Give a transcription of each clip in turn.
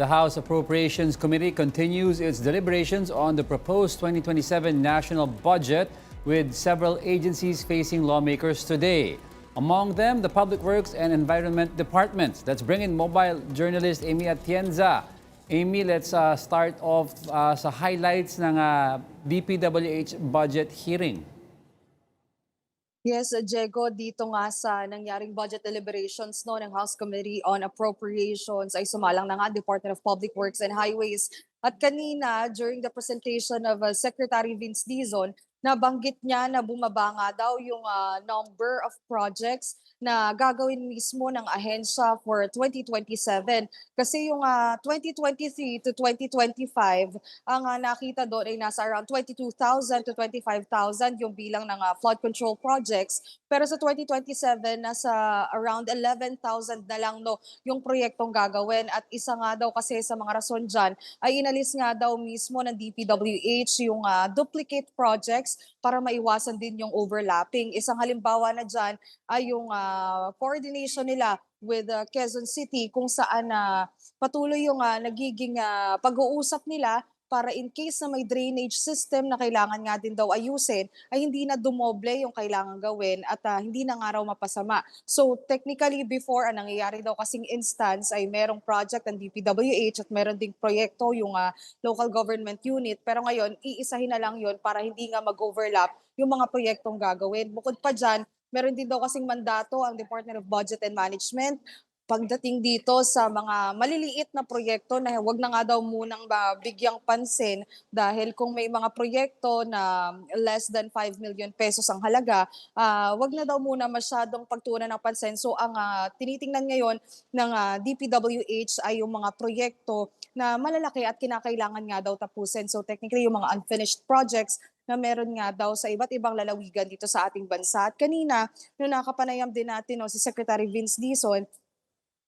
The House Appropriations Committee continues its deliberations on the proposed 2027 national budget with several agencies facing lawmakers today. Among them, the Public Works and Environment Departments. Let's bring in mobile journalist Amy Atienza. Amy, let's start off sa highlights ng DPWH budget hearing. Yes, Diego, dito nga sa nangyaring budget deliberations ng House Committee on Appropriations ay sumalang na nga Department of Public Works and Highways. At kanina, during the presentation of Secretary Vince Dizon, nabanggit niya na bumaba nga daw yung number of projects na gagawin mismo ng ahensya for 2027. Kasi yung 2023 to 2025, ang nakita doon ay nasa around 22,000 to 25,000 yung bilang ng flood control projects. Pero sa 2027, nasa around 11,000 na lang no, yung proyektong gagawin. At isa nga daw kasi sa mga rason dyan ay inalis nga daw mismo ng DPWH yung duplicate projects para maiwasan din yung overlapping. Isang halimbawa na dyan ay yung coordination nila with Quezon City kung saan patuloy yung nagiging pag-uusap nila para in case na may drainage system na kailangan nga din daw ayusin, ay hindi na dumoble yung kailangan gawin at hindi na nga raw mapasama. So technically before, ang nangyayari daw kasing instance ay merong project ng DPWH at meron ding proyekto yung local government unit. Pero ngayon, iisahin na lang yun para hindi nga mag-overlap yung mga proyektong gagawin. Bukod pa dyan, meron din daw kasing mandato ang Department of Budget and Management pagdating dito sa mga maliliit na proyekto na wag na nga daw munang bigyang pansin dahil kung may mga proyekto na less than 5 million pesos ang halaga, wag na daw muna masyadong pagtuunan ng pansin. So ang tinitingnan ngayon ng DPWH ay yung mga proyekto na malalaki at kinakailangan nga daw tapusin. So technically yung mga unfinished projects na meron nga daw sa iba't ibang lalawigan dito sa ating bansa. At kanina, nung nakapanayam din natin si Secretary Vince Dizon,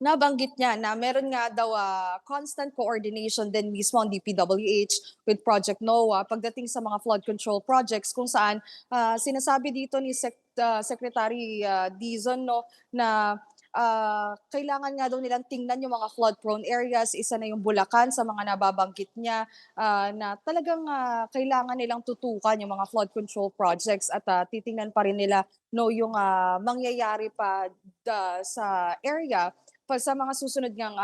nabanggit niya na meron nga daw constant coordination din mismo ang DPWH with Project NOAA pagdating sa mga flood control projects kung saan sinasabi dito ni Secretary Dizon no, na kailangan nga daw nilang tingnan yung mga flood-prone areas. Isa na yung Bulacan sa mga nababanggit niya na talagang kailangan nilang tutukan yung mga flood control projects at titingnan pa rin nila no, yung mangyayari pa sa area sa mga susunod ngang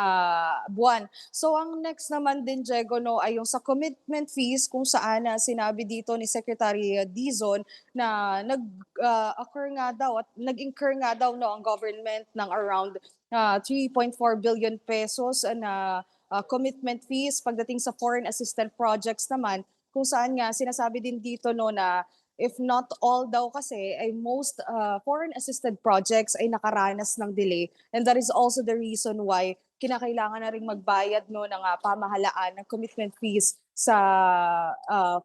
buwan. So ang next naman din, Diego, no, ay yung sa commitment fees kung saan sinabi dito ni Secretary Dizon na nag-occur nga daw at nag-incur nga daw no, ang government ng around 3.4 billion pesos na commitment fees pagdating sa foreign assistant projects naman kung saan nga sinasabi din dito no na if not all daw kasi ay most foreign assisted projects ay nakaranas ng delay, and that is also the reason why kinakailangan na ring magbayad no ng pamahalaan ng commitment fees sa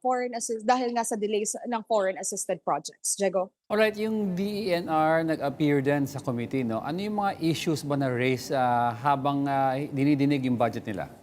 foreign assist dahil nga sa delays ng foreign assisted projects. Diego? Alright, yung DENR nag-appear din sa committee, no? Ano yung mga issues ba na raise habang dinidinig yung budget nila?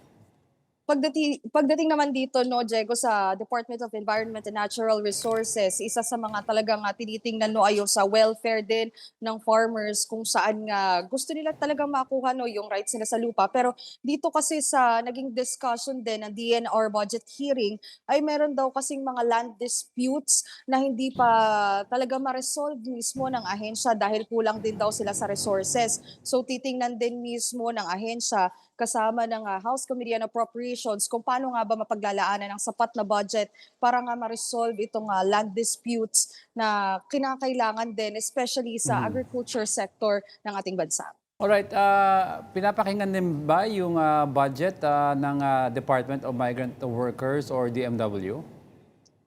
Pagdating naman dito no, Diego, sa Department of Environment and Natural Resources, isa sa mga talagang tinitingnan no ay yung sa welfare din ng farmers kung saan nga gusto nila talagang makuha no yung rights nila sa lupa. Pero dito kasi sa naging discussion din ng DNR budget hearing ay meron daw kasing mga land disputes na hindi pa talaga ma-resolve mismo ng ahensya dahil kulang din daw sila sa resources. So titingnan din mismo ng ahensya kasama ng House Committee on Appropriations kung paano nga ba mapaglalaanan ng sapat na budget para nga ma-resolve itong land disputes na kinakailangan din, especially sa agriculture sector ng ating bansa. Alright, pinapakinggan din ba yung budget ng Department of Migrant Workers or DMW?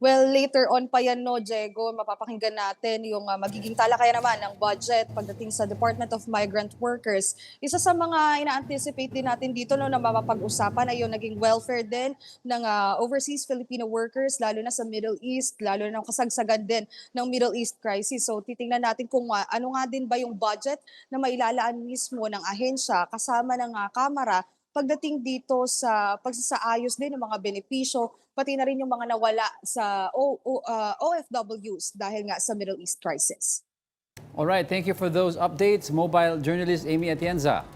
Well, later on pa yan, no, Diego, mapapakinggan natin yung magiging talakayan naman ng budget pagdating sa Department of Migrant Workers. Isa sa mga ina-anticipate din natin dito no, na mapapag-usapan ay yung naging welfare din ng overseas Filipino workers, lalo na sa Middle East, lalo na kasagsagan din ng Middle East crisis. So titingnan natin kung ano nga din ba yung budget na mailalaan mismo ng ahensya kasama ng Kamara pagdating dito sa pagsasaayos din ng mga benepisyo, pati na rin yung mga nawala sa OFWs dahil nga sa Middle East crisis. Alright, thank you for those updates. Mobile journalist Amy Atienza.